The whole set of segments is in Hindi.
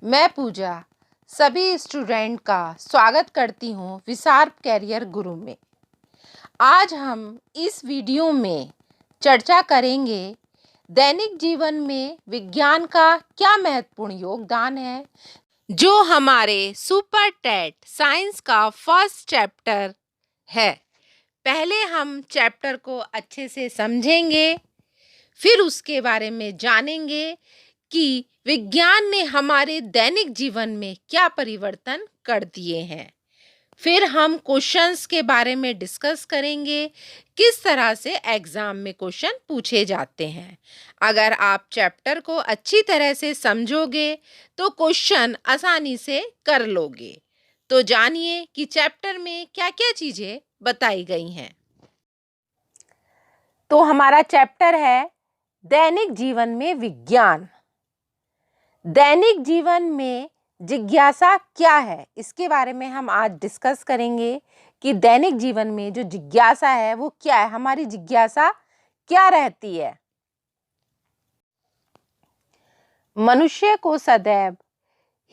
मैं पूजा सभी स्टूडेंट का स्वागत करती हूँ विशार्प कैरियर गुरु में। आज हम इस वीडियो में चर्चा करेंगे दैनिक जीवन में विज्ञान का क्या महत्वपूर्ण योगदान है, जो हमारे सुपर टेट साइंस का फर्स्ट चैप्टर है। पहले हम चैप्टर को अच्छे से समझेंगे, फिर उसके बारे में जानेंगे कि विज्ञान ने हमारे दैनिक जीवन में क्या परिवर्तन कर दिए हैं। फिर हम क्वेश्चंस के बारे में डिस्कस करेंगे, किस तरह से एग्जाम में क्वेश्चन पूछे जाते हैं। अगर आप चैप्टर को अच्छी तरह से समझोगे तो क्वेश्चन आसानी से कर लोगे। तो जानिए कि चैप्टर में क्या क्या चीजें बताई गई हैं। तो हमारा चैप्टर है दैनिक जीवन में विज्ञान। दैनिक जीवन में जिज्ञासा क्या है, इसके बारे में हम आज डिस्कस करेंगे कि दैनिक जीवन में जो जिज्ञासा है वो क्या है, हमारी जिज्ञासा क्या रहती है। मनुष्य को सदैव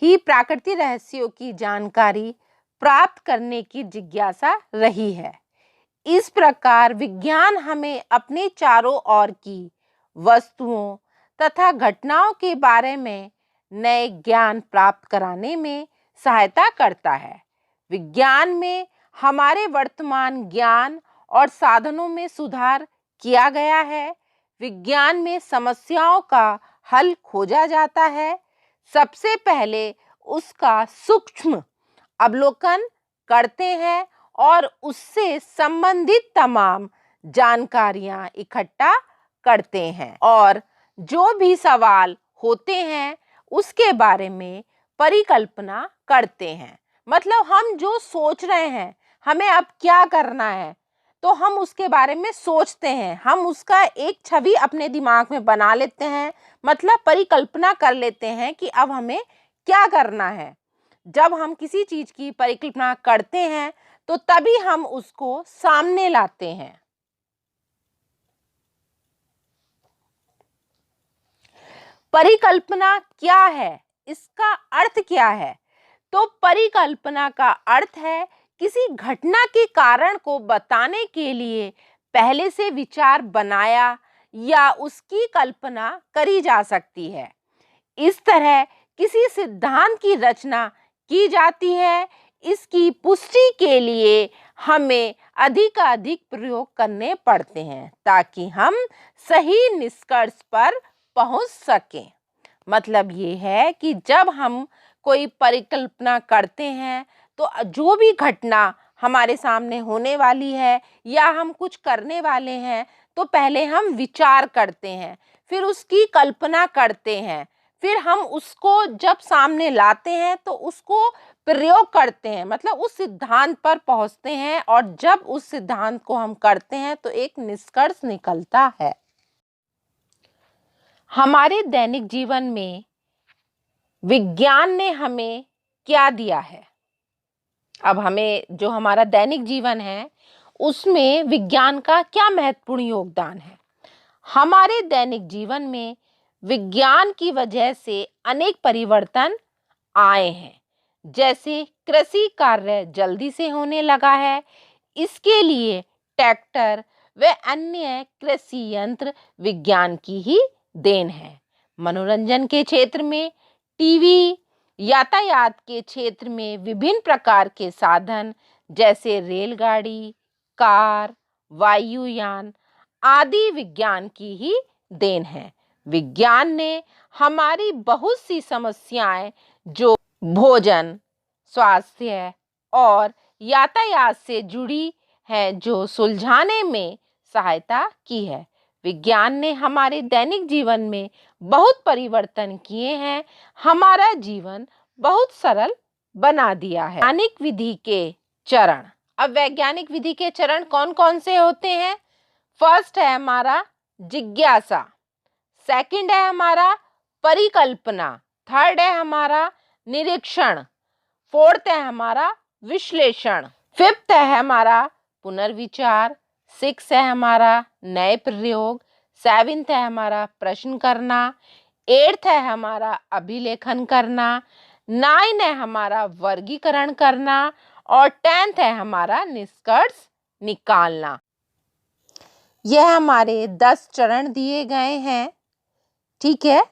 ही प्राकृतिक रहस्यों की जानकारी प्राप्त करने की जिज्ञासा रही है। इस प्रकार विज्ञान हमें अपने चारों ओर की वस्तुओं तथा घटनाओं के बारे में नए ज्ञान प्राप्त कराने में सहायता करता है। विज्ञान में हमारे वर्तमान ज्ञान और साधनों में सुधार किया गया है। विज्ञान में समस्याओं का हल खोजा जाता है। सबसे पहले उसका सूक्ष्म अवलोकन करते हैं और उससे संबंधित तमाम जानकारियां इकट्ठा करते हैं और जो भी सवाल होते हैं उसके बारे में परिकल्पना करते हैं। मतलब हम जो सोच रहे हैं हमें अब क्या करना है, तो हम उसके बारे में सोचते हैं, हम उसका एक छवि अपने दिमाग में बना लेते हैं, मतलब परिकल्पना कर लेते हैं कि अब हमें क्या करना है। जब हम किसी चीज की परिकल्पना करते हैं तो तभी हम उसको सामने लाते हैं। परिकल्पना क्या है, इसका अर्थ क्या है? तो परिकल्पना का अर्थ है किसी घटना के कारण को बताने के लिए पहले से विचार बनाया या उसकी कल्पना करी जा सकती है। इस तरह किसी सिद्धांत की रचना की जाती है। इसकी पुष्टि के लिए हमें अधिकाधिक प्रयोग करने पड़ते हैं ताकि हम सही निष्कर्ष पर पहुंच सकें। मतलब ये है कि जब हम कोई परिकल्पना करते हैं तो जो भी घटना हमारे सामने होने वाली है या हम कुछ करने वाले हैं तो पहले हम विचार करते हैं, फिर उसकी कल्पना करते हैं, फिर हम उसको जब सामने लाते हैं तो उसको प्रयोग करते हैं, मतलब उस सिद्धांत पर पहुंचते हैं और जब उस सिद्धांत को हम करते हैं तो एक निष्कर्ष निकलता है। हमारे दैनिक जीवन में विज्ञान ने हमें क्या दिया है? अब हमें जो हमारा दैनिक जीवन है उसमें विज्ञान का क्या महत्वपूर्ण योगदान है? हमारे दैनिक जीवन में विज्ञान की वजह से अनेक परिवर्तन आए हैं। जैसे कृषि कार्य जल्दी से होने लगा है, इसके लिए ट्रैक्टर व अन्य कृषि यंत्र विज्ञान की ही देन है। मनोरंजन के क्षेत्र में टीवी, यातायात के क्षेत्र में विभिन्न प्रकार के साधन जैसे रेलगाड़ी, कार, वायुयान आदि विज्ञान की ही देन है। विज्ञान ने हमारी बहुत सी समस्याएं जो भोजन, स्वास्थ्य और यातायात से जुड़ी हैं जो सुलझाने में सहायता की है। विज्ञान ने हमारे दैनिक जीवन में बहुत परिवर्तन किए हैं, हमारा जीवन बहुत सरल बना दिया है। वैज्ञानिक विधि के चरण। अब वैज्ञानिक विधि के चरण कौन कौन से होते हैं? फर्स्ट है हमारा जिज्ञासा, सेकंड है हमारा परिकल्पना, थर्ड है हमारा निरीक्षण, फोर्थ है हमारा विश्लेषण, फिफ्थ है हमारा पुनर्विचार, सिक्स है हमारा नए प्रयोग, सेवेंथ है हमारा प्रश्न करना, 8th है हमारा अभिलेखन करना, 9 है हमारा वर्गीकरण करना और 10th है हमारा निष्कर्ष निकालना। यह हमारे 10 चरण दिए गए हैं, ठीक है।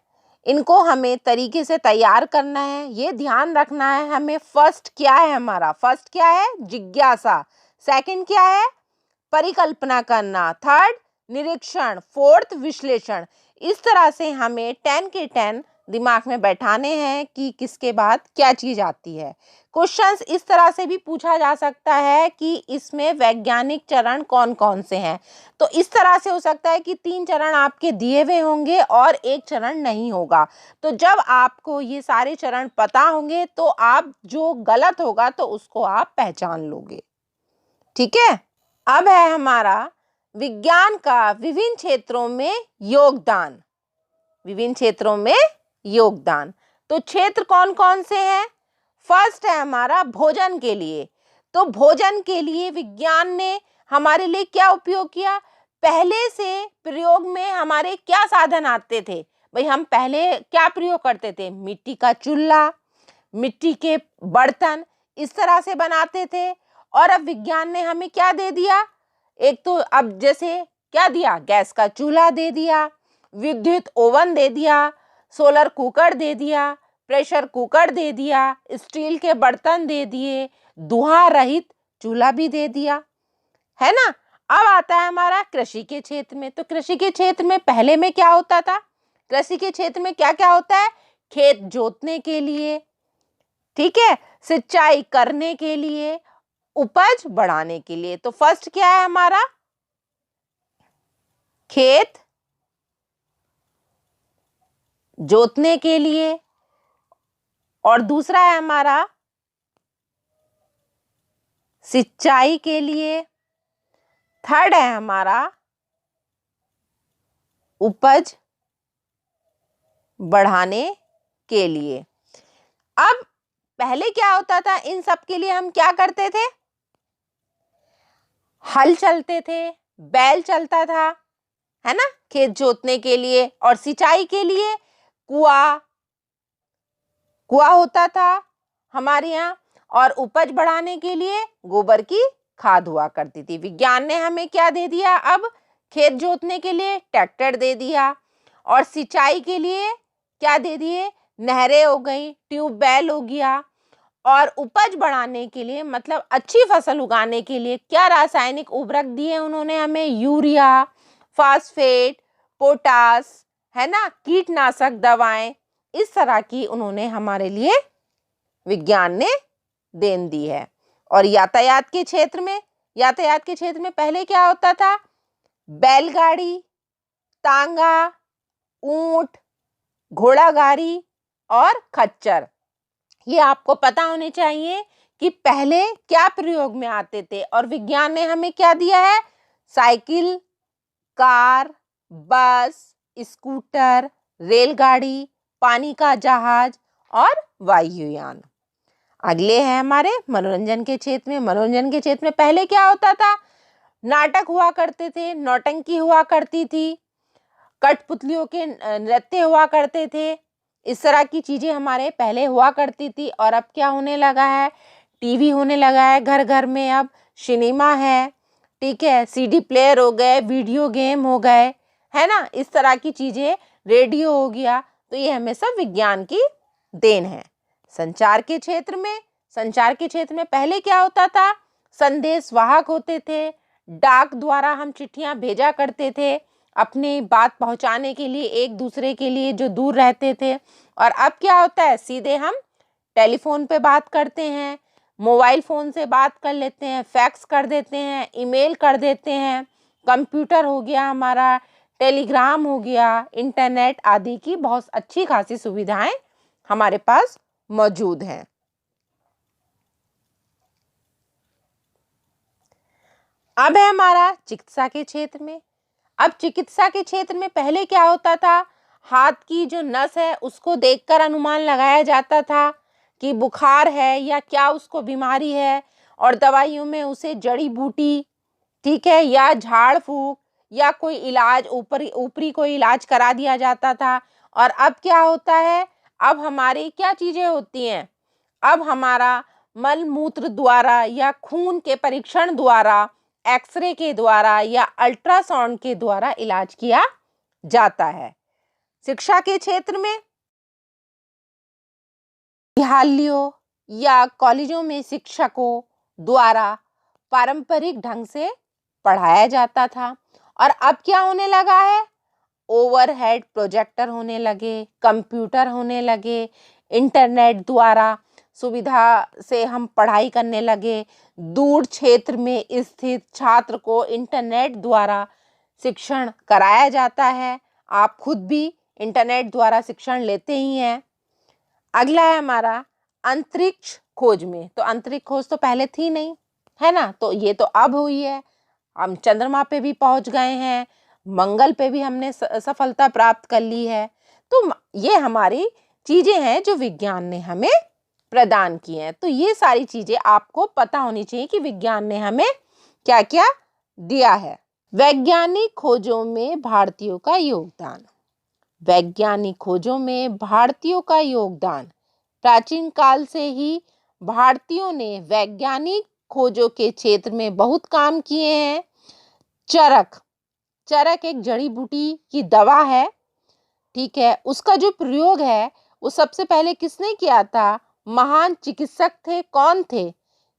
इनको हमें तरीके से तैयार करना है। ये ध्यान रखना है हमें, फर्स्ट क्या है हमारा, फर्स्ट क्या है, जिज्ञासा। सेकंड क्या है, परिकल्पना करना। थर्ड, निरीक्षण। फोर्थ, विश्लेषण। इस तरह से हमें 10 के 10 दिमाग में बैठाने हैं कि किसके बाद क्या चीज आती है। क्वेश्चंस इस तरह से भी पूछा जा सकता है कि इसमें वैज्ञानिक चरण कौन कौन से हैं। तो इस तरह से हो सकता है कि 3 चरण आपके दिए हुए होंगे और 1 चरण नहीं होगा। तो जब आपको ये सारे चरण पता होंगे तो आप जो गलत होगा तो उसको आप पहचान लोगे, ठीक है। अब है हमारा विज्ञान का विभिन्न क्षेत्रों में योगदान। विभिन्न क्षेत्रों में योगदान, तो क्षेत्र कौन कौन से हैं। फर्स्ट है हमारा भोजन के लिए। तो भोजन के लिए विज्ञान ने हमारे लिए क्या उपयोग किया। पहले से प्रयोग में हमारे क्या साधन आते थे भाई, हम पहले क्या प्रयोग करते थे, मिट्टी का चूल्हा, मिट्टी के बर्तन, इस तरह से बनाते थे। और अब विज्ञान ने हमें क्या दे दिया, एक तो अब जैसे क्या दिया, गैस का चूल्हा दे दिया, विद्युत ओवन दे दिया, सोलर कुकर दे दिया, प्रेशर कुकर दे दिया, स्टील के बर्तन दे दिए, धुआं रहित चूल्हा भी दे दिया, है ना। अब आता है हमारा कृषि के क्षेत्र में। तो कृषि के क्षेत्र में पहले में क्या होता था, कृषि के क्षेत्र में क्या क्या होता है, खेत जोतने के लिए, ठीक है, सिंचाई करने के लिए, उपज बढ़ाने के लिए। तो फर्स्ट क्या है हमारा, खेत जोतने के लिए, और दूसरा है हमारा सिंचाई के लिए, थर्ड है हमारा उपज बढ़ाने के लिए। अब पहले क्या होता था, इन सब के लिए हम क्या करते थे, हल चलते थे, बैल चलता था, है ना, खेत जोतने के लिए। और सिंचाई के लिए कुआं होता था हमारे यहाँ। और उपज बढ़ाने के लिए गोबर की खाद हुआ करती थी। विज्ञान ने हमें क्या दे दिया, अब खेत जोतने के लिए ट्रैक्टर दे दिया, और सिंचाई के लिए क्या दे दिए, नहरें हो गई, ट्यूबवेल हो गया। और उपज बढ़ाने के लिए मतलब अच्छी फसल उगाने के लिए क्या रासायनिक उर्वरक दिए उन्होंने हमें, यूरिया, फास्फेट, पोटास, है ना, कीटनाशक दवाएं, इस तरह की उन्होंने हमारे लिए विज्ञान ने देन दी है। और यातायात के क्षेत्र में, यातायात के क्षेत्र में पहले क्या होता था, बैलगाड़ी, तांगा, ऊंट, घोड़ा गाड़ी और खच्चर। ये आपको पता होने चाहिए कि पहले क्या प्रयोग में आते थे। और विज्ञान ने हमें क्या दिया है, साइकिल, कार, बस, स्कूटर, रेलगाड़ी, पानी का जहाज और वायुयान। अगले हैं हमारे मनोरंजन के क्षेत्र में। मनोरंजन के क्षेत्र में पहले क्या होता था, नाटक हुआ करते थे, नौटंकी हुआ करती थी, कठपुतलियों के नृत्य हुआ करते थे, इस तरह की चीजें हमारे पहले हुआ करती थी। और अब क्या होने लगा है, टीवी होने लगा है घर घर में, अब सिनेमा है, ठीक है, सीडी प्लेयर हो गए, वीडियो गेम हो गए, है ना, इस तरह की चीजें, रेडियो हो गया। तो ये हमें सब विज्ञान की देन है। संचार के क्षेत्र में, संचार के क्षेत्र में पहले क्या होता था, संदेश वाहक होते थे, डाक द्वारा हम चिट्ठियां भेजा करते थे अपनी बात पहुंचाने के लिए एक दूसरे के लिए जो दूर रहते थे। और अब क्या होता है, सीधे हम टेलीफोन पे बात करते हैं, मोबाइल फ़ोन से बात कर लेते हैं, फैक्स कर देते हैं, ईमेल कर देते हैं, कंप्यूटर हो गया हमारा, टेलीग्राम हो गया, इंटरनेट आदि की बहुत अच्छी खासी सुविधाएं हमारे पास मौजूद हैं। अब है हमारा चिकित्सा के क्षेत्र में। अब चिकित्सा के क्षेत्र में पहले क्या होता था, हाथ की जो नस है उसको देखकर अनुमान लगाया जाता था कि बुखार है या क्या उसको बीमारी है, और दवाइयों में उसे जड़ी बूटी, ठीक है, या झाड़ फूक या कोई इलाज ऊपरी कोई इलाज करा दिया जाता था। और अब क्या होता है, अब हमारी क्या चीजें होती हैं, अब हमारा मल मूत्र द्वारा या खून के परीक्षण द्वारा, एक्सरे के द्वारा या अल्ट्रासाउंड के द्वारा इलाज किया जाता है। शिक्षा के क्षेत्र में विद्यालयों या कॉलेजों में शिक्षकों द्वारा पारंपरिक ढंग से पढ़ाया जाता था, और अब क्या होने लगा है, ओवरहेड प्रोजेक्टर होने लगे, कंप्यूटर होने लगे, इंटरनेट द्वारा सुविधा से हम पढ़ाई करने लगे। दूर क्षेत्र में स्थित छात्र को इंटरनेट द्वारा शिक्षण कराया जाता है। आप खुद भी इंटरनेट द्वारा शिक्षण लेते ही हैं। अगला है हमारा अंतरिक्ष खोज में। तो अंतरिक्ष खोज तो पहले थी नहीं, है ना, तो ये तो अब हुई है। हम चंद्रमा पे भी पहुंच गए हैं, मंगल पे भी हमने सफलता प्राप्त कर ली है। तो ये हमारी चीजें हैं जो विज्ञान ने हमें प्रदान की हैं। तो ये सारी चीजें आपको पता होनी चाहिए कि विज्ञान ने हमें क्या क्या दिया है। वैज्ञानिक खोजों में भारतीयों का योगदान। वैज्ञानिक खोजों में भारतीयों का योगदान। प्राचीन काल से ही भारतीयों ने वैज्ञानिक खोजों के क्षेत्र में बहुत काम किए हैं। चरक, चरक एक जड़ी बूटी की दवा है, ठीक है, उसका जो प्रयोग है वो सबसे पहले किसने किया था, महान चिकित्सक थे। कौन थे,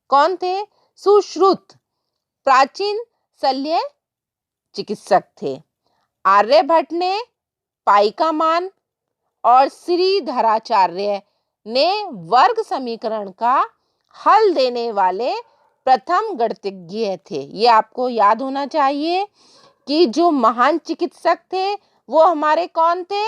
कौन थे, सुश्रुत, प्राचीन शल्य चिकित्सक थे। आर्यभट्ट ने पाइका मान और श्रीधराचार्य ने वर्ग समीकरण का हल देने वाले प्रथम गणितज्ञ थे। ये आपको याद होना चाहिए कि जो महान चिकित्सक थे वो हमारे कौन थे,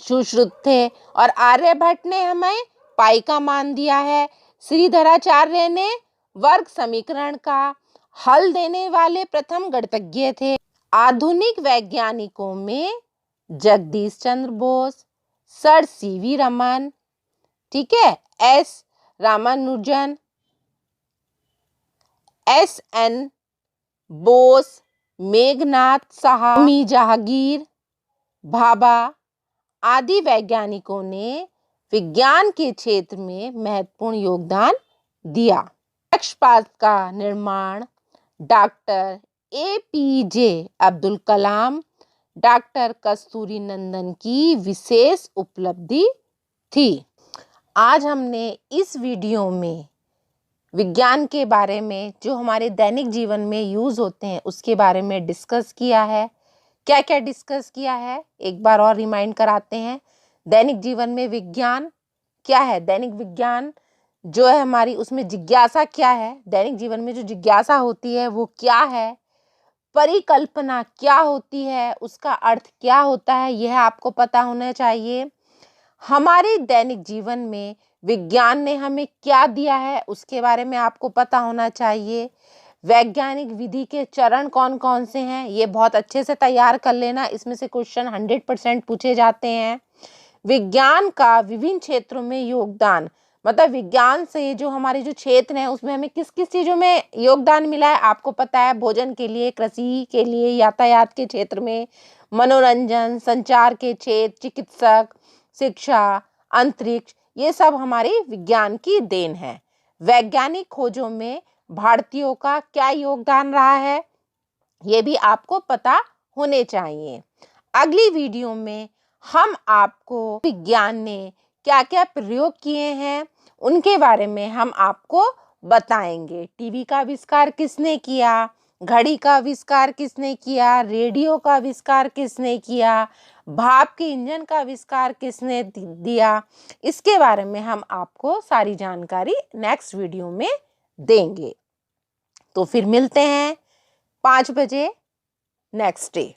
सुश्रुत थे, और आर्यभट्ट ने हमें पाइका मान दिया है। श्रीधराचार्य ने वर्ग समीकरण का हल देने वाले प्रथम गणितज्ञ थे। आधुनिक वैज्ञानिकों में जगदीश चंद्र बोस, सर सीवी रमन, ठीक है, एस रामानुजन, SN बोस, मेघनाथ साहा, होमी जहांगीर भाभा आदि वैज्ञानिकों ने विज्ञान के क्षेत्र में महत्वपूर्ण योगदान दिया। कक्षपात का निर्माण doctor APJ Abdul Kalam, doctor कस्तूरी नंदन की विशेष उपलब्धि थी। आज हमने इस वीडियो में विज्ञान के बारे में जो हमारे दैनिक जीवन में यूज होते हैं उसके बारे में डिस्कस किया है। क्या क्या डिस्कस किया है एक बार और रिमाइंड कराते हैं। दैनिक जीवन में विज्ञान क्या है, दैनिक विज्ञान जो है हमारी, उसमें जिज्ञासा क्या है, दैनिक जीवन में जो जिज्ञासा होती है वो क्या है, परिकल्पना क्या होती है, उसका अर्थ क्या होता है, यह आपको पता होना चाहिए। हमारे दैनिक जीवन में विज्ञान ने हमें क्या दिया है उसके बारे में आपको पता होना चाहिए। वैज्ञानिक विधि के चरण कौन कौन से हैं ये बहुत अच्छे से तैयार कर लेना, इसमें से क्वेश्चन 100% पूछे जाते हैं। विज्ञान का विभिन्न क्षेत्रों में योगदान, मतलब विज्ञान से जो हमारे जो क्षेत्र हैं उसमें हमें किस किस चीज़ों में योगदान मिला है आपको पता है। भोजन के लिए, कृषि के लिए, यातायात के क्षेत्र में, मनोरंजन, संचार के क्षेत्र, चिकित्सक, शिक्षा, अंतरिक्ष, ये सब हमारे विज्ञान की देन है। वैज्ञानिक खोजों में भारतीयों का क्या योगदान रहा है ये भी आपको पता होने चाहिए। अगली वीडियो में हम आपको विज्ञान ने क्या क्या प्रयोग किए हैं उनके बारे में हम आपको बताएंगे। टीवी का आविष्कार किसने किया, घड़ी का आविष्कार किसने किया, रेडियो का आविष्कार किसने किया, भाप के इंजन का आविष्कार किसने दिया, इसके बारे में हम आपको सारी जानकारी नेक्स्ट वीडियो में देंगे। तो फिर मिलते हैं 5 बजे नेक्स्ट डे।